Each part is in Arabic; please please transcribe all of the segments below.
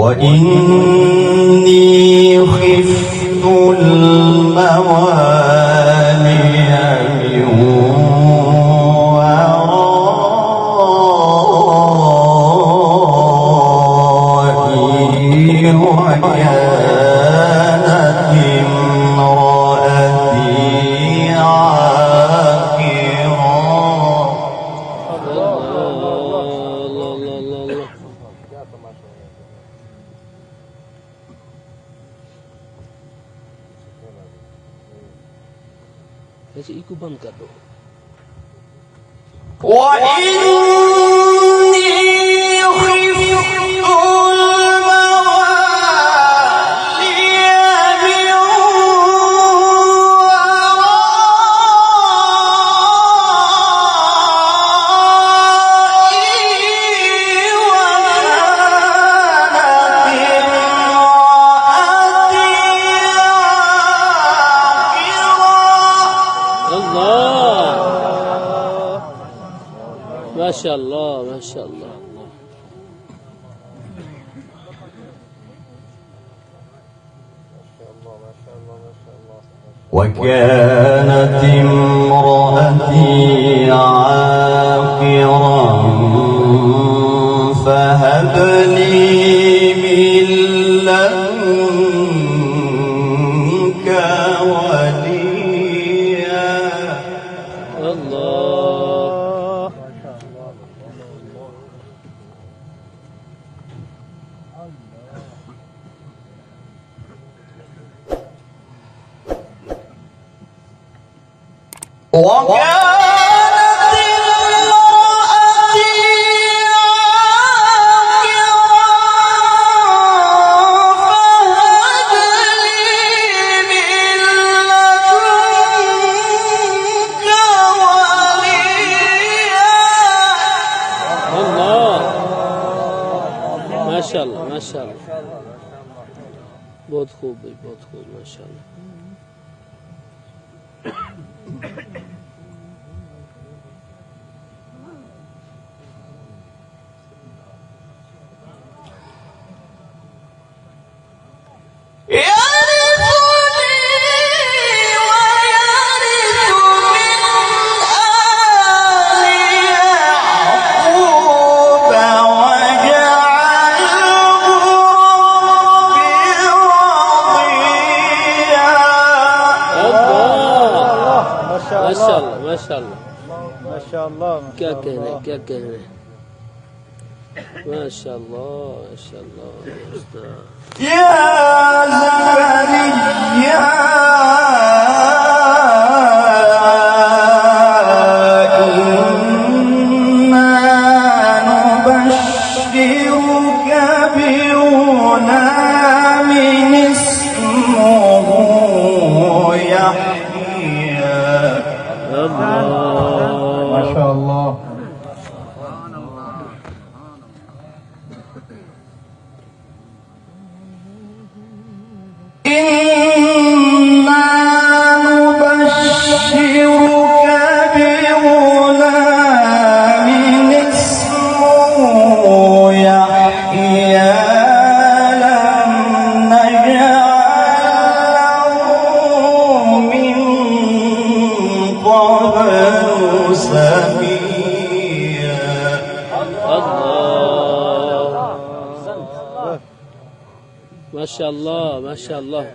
وإني خفت الموالي من ورائي وكانت امرأتي ऐसे इको बंद कर दो। माशाअल्लाह माशाअल्लाह। وكانت امرأتي عاقرا فهب لي من لدنك وليا. الله وكانت امرأتي عاقرا فهب لي من لدنك وليا. الله माशाअल्लाह माशाअल्लाह। बहुत खूब भाई बहुत खूब माशाअल्लाह। माशाअल्लाह माशाअल्लाह माशाअल्लाह। क्या कहने क्या कहने माशाअल्लाह माशाअल्लाह। يا زكريا إنا نبشرك بغلام اسمه يحيى. ما شاء الله. إنا نبشرك بغلام اسمه يحيى لم نجعل له من قبل سميا. माशाअल्लाह माशाअल्लाह।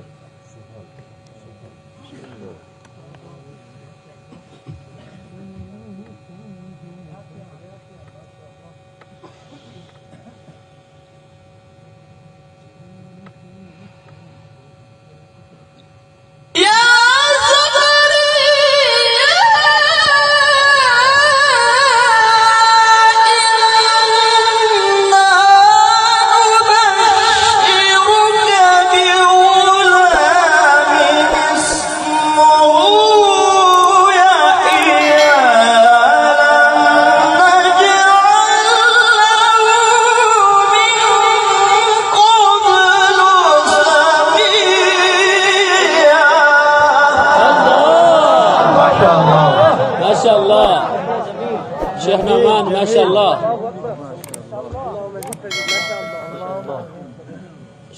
माशाअल्लाह शेख नमान माशाअल्लाह।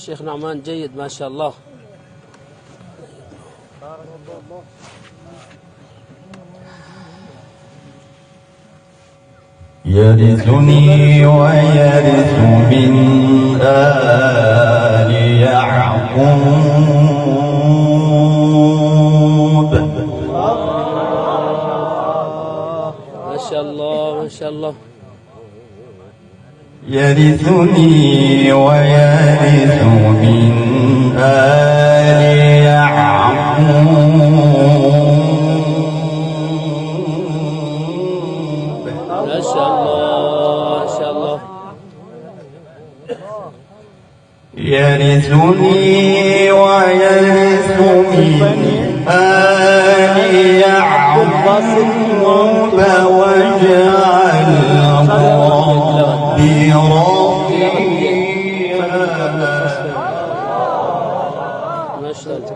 الشيخ نعمان جيد ما شاء الله. يرثني ويرث من آل يعقوب. ما شاء الله ما شاء الله. يرثني ويرث من آل يعقوب. ما شاء الله ما شاء الله. يرثني ويرث من آل يعقوب واجعل ربي رضيا. ما شاء الله.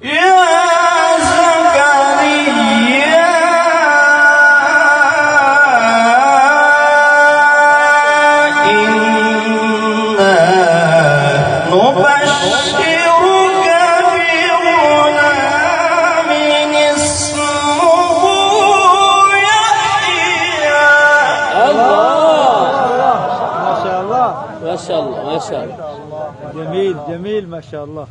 يا زكريا إنا نبشرك بغلام اسمه يحيى. الله ما شاء الله. ما شاء الله ما شاء الله. جميل جميل ما شاء الله.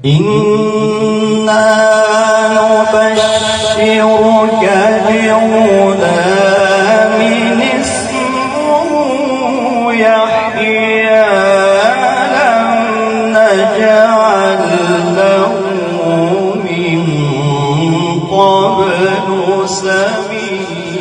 إنا نبشرك بغلام اسمه يحيى لم نجعل له من قبل سميا.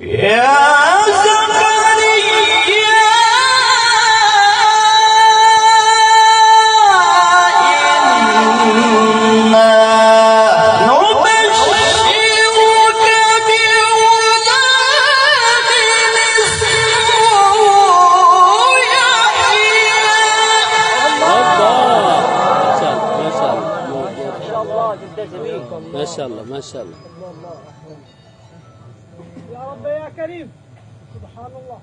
يا زكريا إنا نبشرك بغلام اسمه يحيى. الله ما شاء الله ما شاء الله. ما شاء الله. يا رب يا كريم. سبحان الله.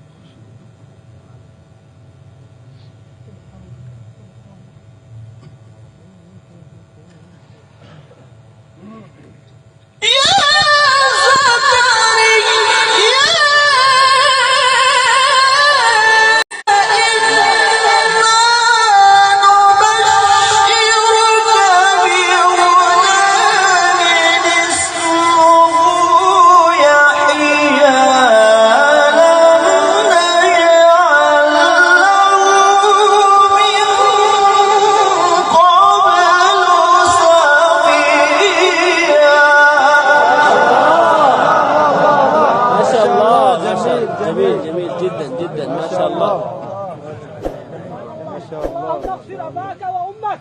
جميل جميل جدا جدا ما شاء الله. ما شاء الله. تغفر أباك وأمك.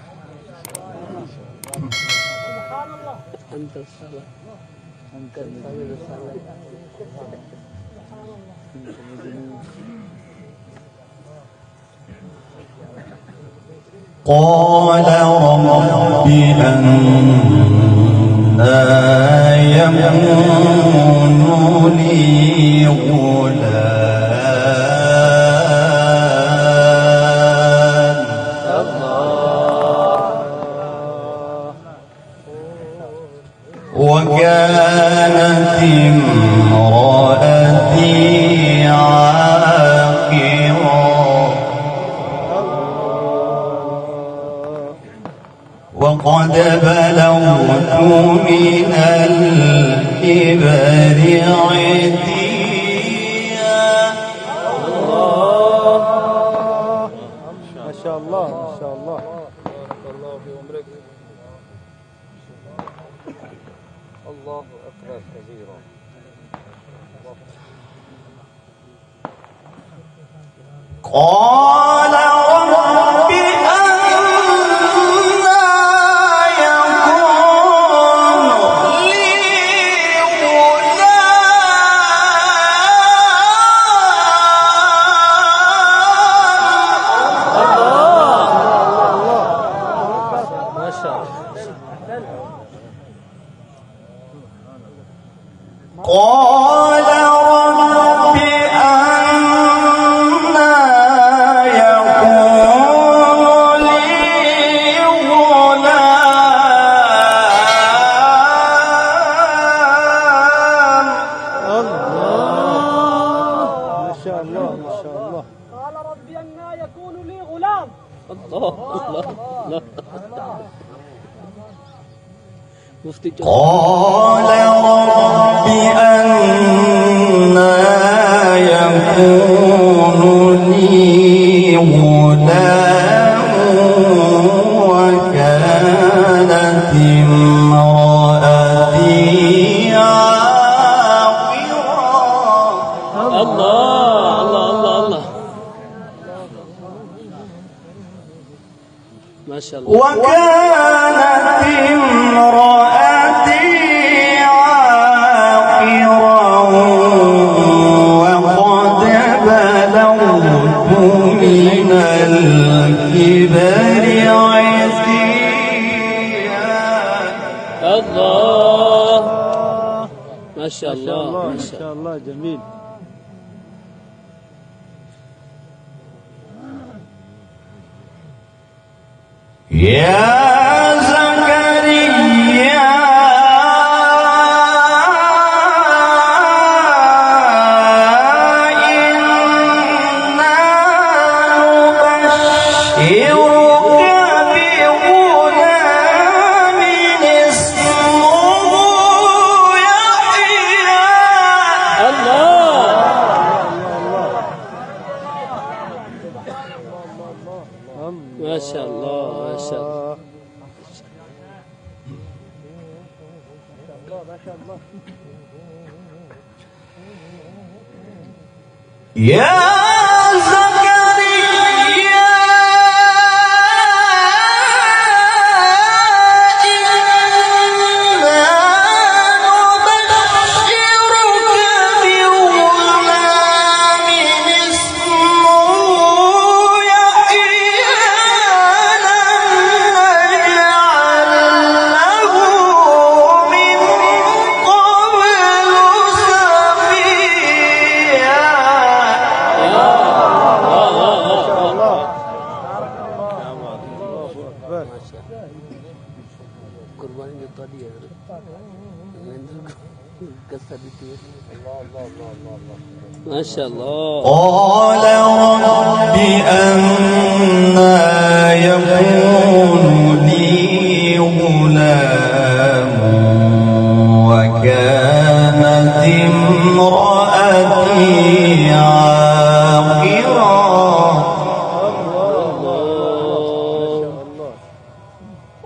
سبحان الله. أنت الصلاة أنت الصلاة. قال رب أنى يكون لي غلام وكانت امرأتي عاقرا وقد بلغت من الكبر عتيا. ما شاء الله ما شاء الله. الله في عمرك. الله أكبر كبيرا. قال قال رب أنى يكون لي غلام ما شاء الله ما شاء الله. قال ربي أنى يكون لي غلام. الله الله الله. مفتي قال رب أنى يكون لي غلام وكانت امرأتي عاقرا. الله الله الله الله. ما شاء الله. وكانت امرأتي عاقرا وقد بلغت من الكبر عتيا. الله ما شاء ما شاء الله الله ما ما شاء شاء الله جميل. يا زكريا إنا نبشرك بغلام اسمه يحيى. الله. ما شاء الله ما شاء الله. يا زكريا إنا نبشرك بغلام اسمه يحيى لم نجعل له من قبل سميا. قرباني देता दिया कैसा देती है. ما شاء الله. قال رب أنى يكون لي غلام وكانت امرأتي عاقرا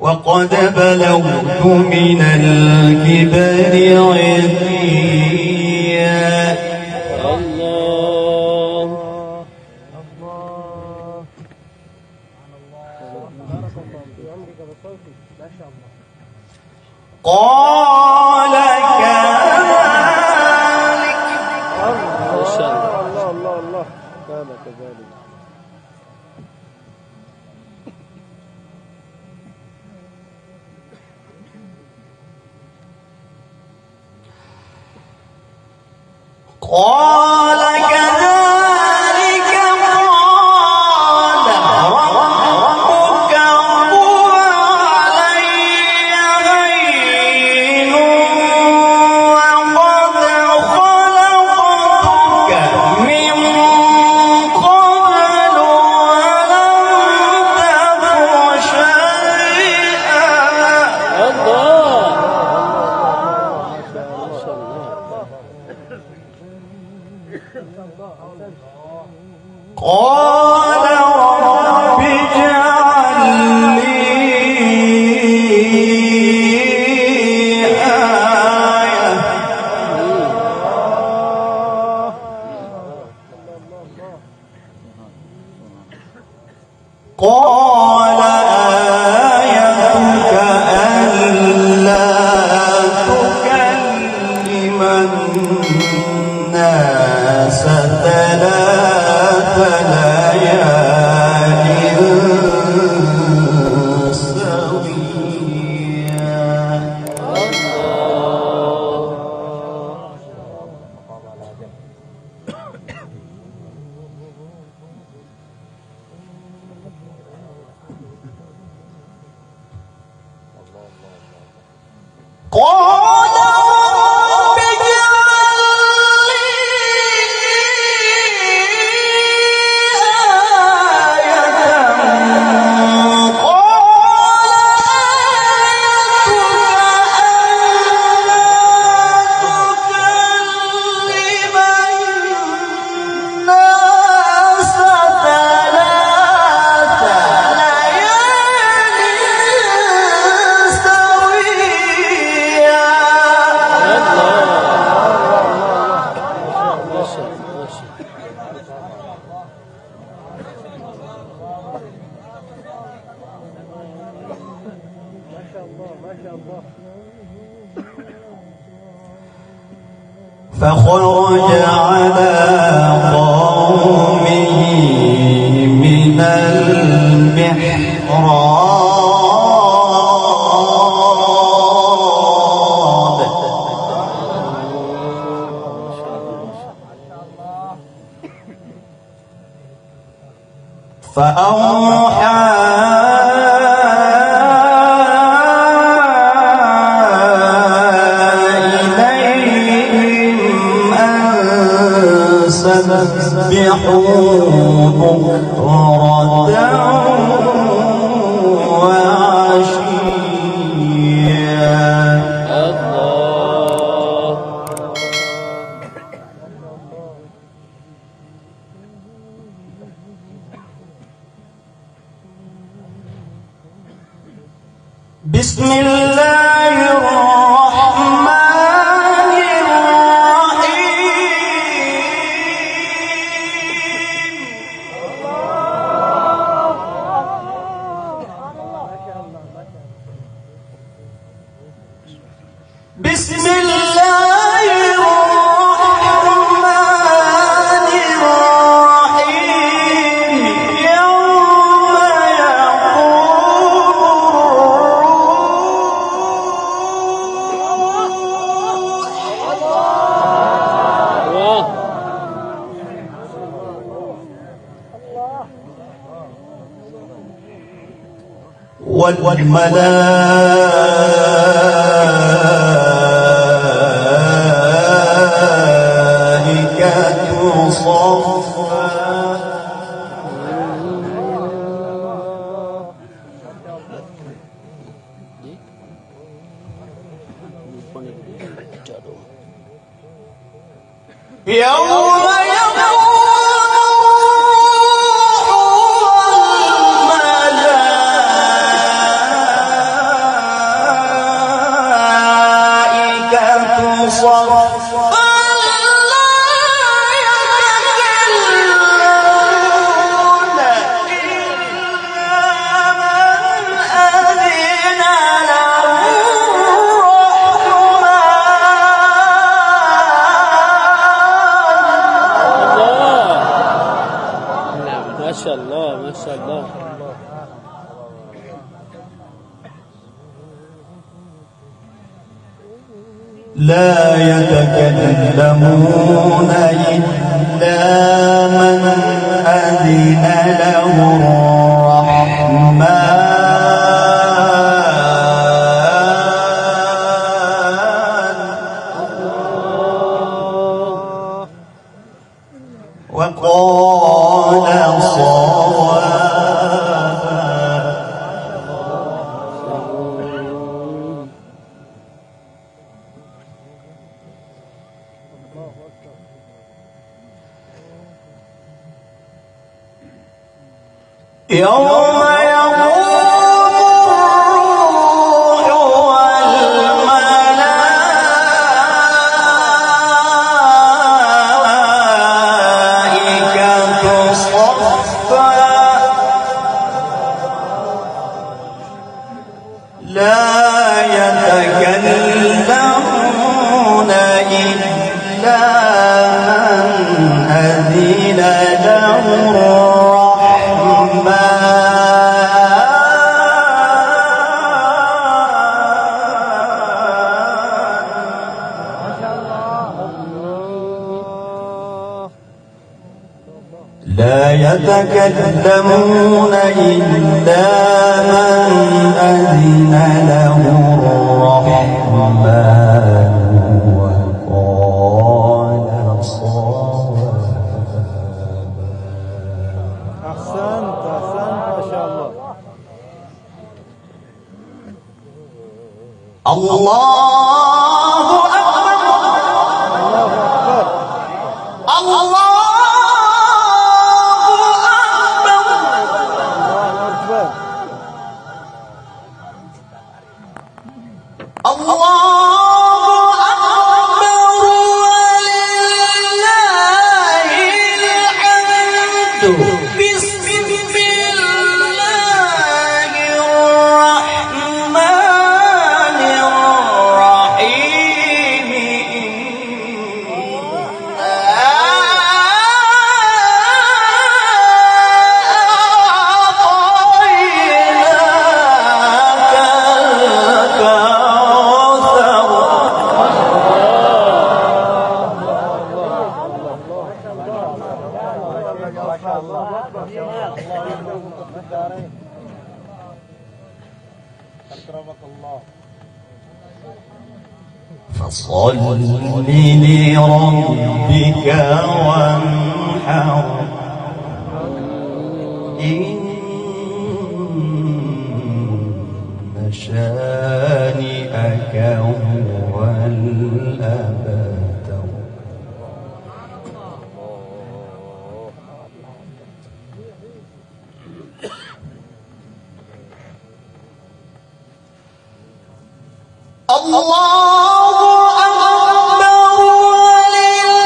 وقد بلغت من الكبر عتيا. الله. قال كذلك ما شاء الله. الله الله الله. كان كذلك. قال كذلك قال ربك هو علي هين وقد خلقتك من قبل ولم تك شيئا. الله. ما شاء الله. قال رب اجعل لي آية قال فخرج على قومه من المحراب فأوحى سبحوا بكرة وعشيا بسم الله الرحمن الرحيم بسم الله الرحمن الرحيم يوم والملائكة صفا يوم ما شاء الله ما شاء الله لا يتكلمون إلا من أذن له الرحمن وقال صوابا يوم يقوم الروح والملائكة صفا لا يتكلمون إلا من أذن له لا يتكلمون إلا من أذن له الرحمن وقال صوابا. أحسنت ما شاء الله. الله أكبر. الله أكبر. الله أكبر ولله الحمد. بسم الله الرحمن الرحيم. فصل لربك وانحر. إن شانئك هو الأبتر. الله أكبر ولله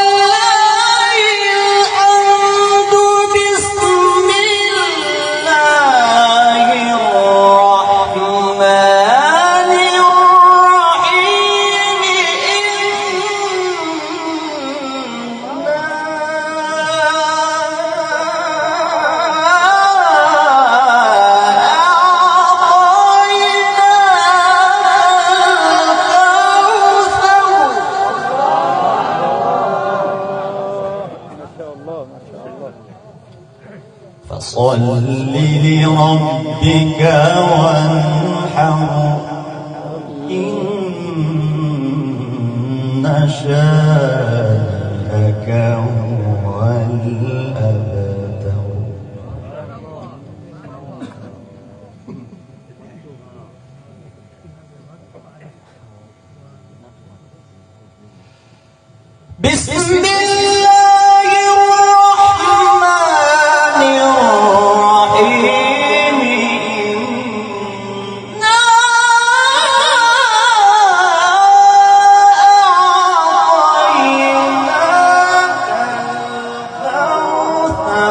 الحمد. بسم الله الرحمن الرحيم. فصل لربك وانحر. إن شانئك هو الأبتر. بسم الله الرحمن الرحيم. إنا أعطيناك الكوثر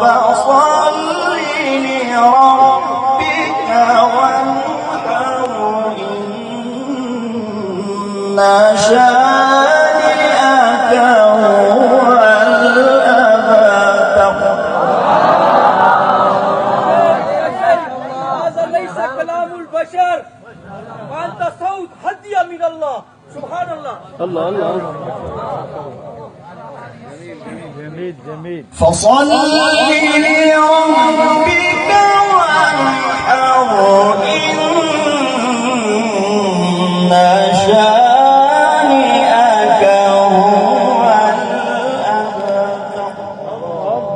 فصل لربك وانحر. إن شانئك هو الأبتر. هذا ليس كلام البشر، وأنت صوت هدية من الله. سبحان الله. الله جميل. فصل لربك وانحر. إن شانئك هو الأبتر.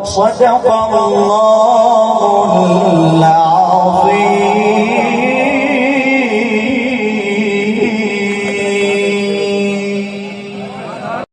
صدق الله العظيم.